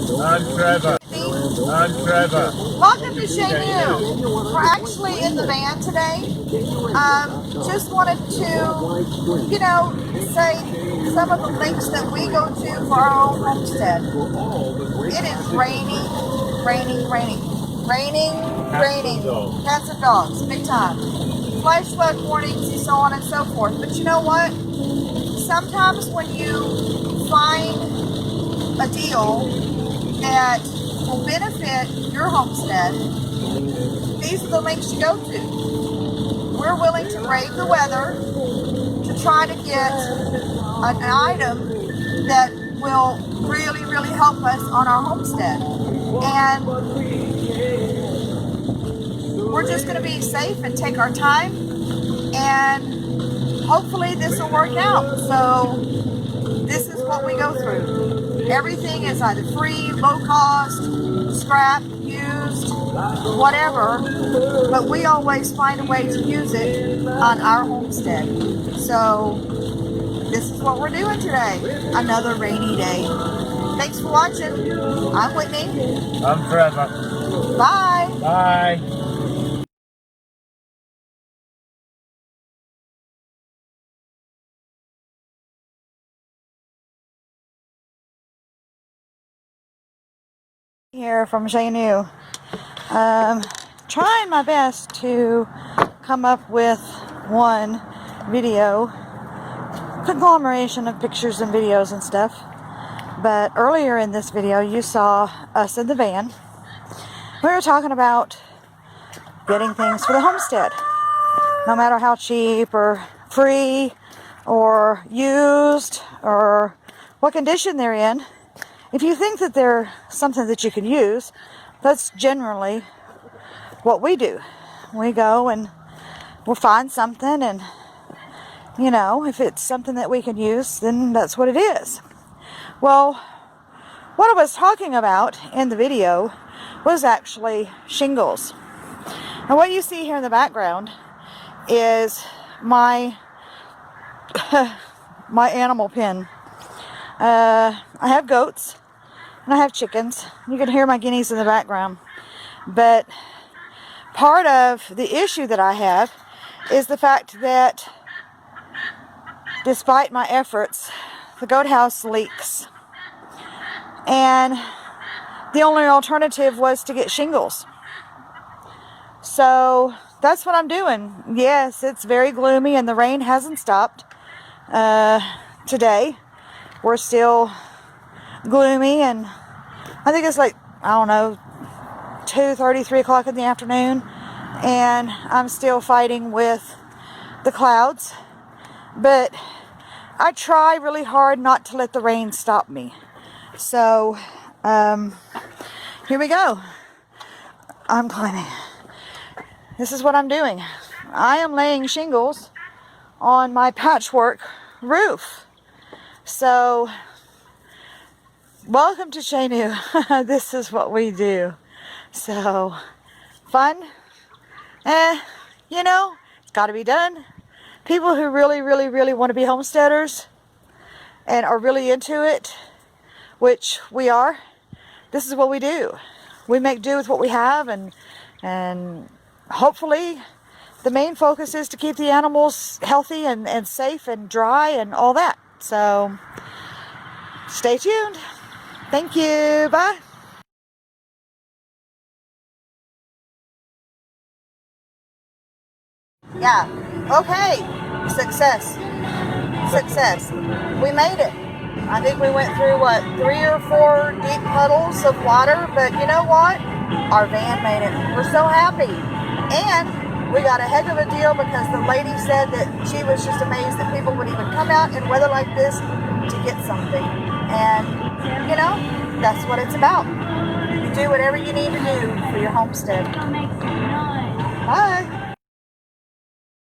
I'm Trevor. I'm Trevor. Welcome to Chez-Nous. We're actually in the van today. Just wanted to, say some of the links that we go to for our own homestead. It is raining. Cats and dogs, big time. Flash flood warnings and so on and so forth. But you know what? Sometimes when you find a deal that will benefit your homestead, these are the links you go to. We're willing to brave the weather to try to get an item that will really help us on our homestead. And we're just going to be safe and take our time, and hopefully this will work out. So this is what we go through. Everything is either free, low cost, scrap, used, whatever, but we always find a way to use it on our homestead. So this is what we're doing today. Another rainy day. Thanks for watching. I'm Whitney. I'm Trevor. Bye. Bye. Here from Chez-Nous. Trying my best to come up with one video conglomeration of pictures and videos and stuff, but earlier in this video you saw us in the van. We were talking about getting things for the homestead, no matter how cheap or free or used or what condition they're in. If you think that they're something that you can use, that's generally what we do. We go and we'll find something, and if it's something that we can use, then that's what it is. Well, what I was talking about in the video was actually shingles. And what you see here in the background is my my animal pen. I have goats and I have chickens. You can hear my guineas in the background. But part of the issue that I have is the fact that despite my efforts, the goat house leaks. And the only alternative was to get shingles. So that's what I'm doing. Yes, it's very gloomy and the rain hasn't stopped today. We're still gloomy, and I think it's like, 2:30, 3 o'clock in the afternoon, and I'm still fighting with the clouds. But I try really hard not to let the rain stop me. So here we go. I'm climbing. This is what I'm doing. I am laying shingles on my patchwork roof. So, welcome to Chez-Nous. This is what we do. So, fun. It's got to be done. People who really want to be homesteaders and are really into it, which we are, this is what we do. We make do with what we have, and hopefully the main focus is to keep the animals healthy and safe and dry and all that. So, stay tuned. Thank you. Bye. Yeah. Okay. Success. We made it. I think we went through, 3 or 4 deep puddles of water, but you know what? Our van made it. We're so happy. And we got a heck of a deal because the lady said that she was just amazed that people would even come out in weather like this to get something. And, that's what it's about. You do whatever you need to do for your homestead. Bye.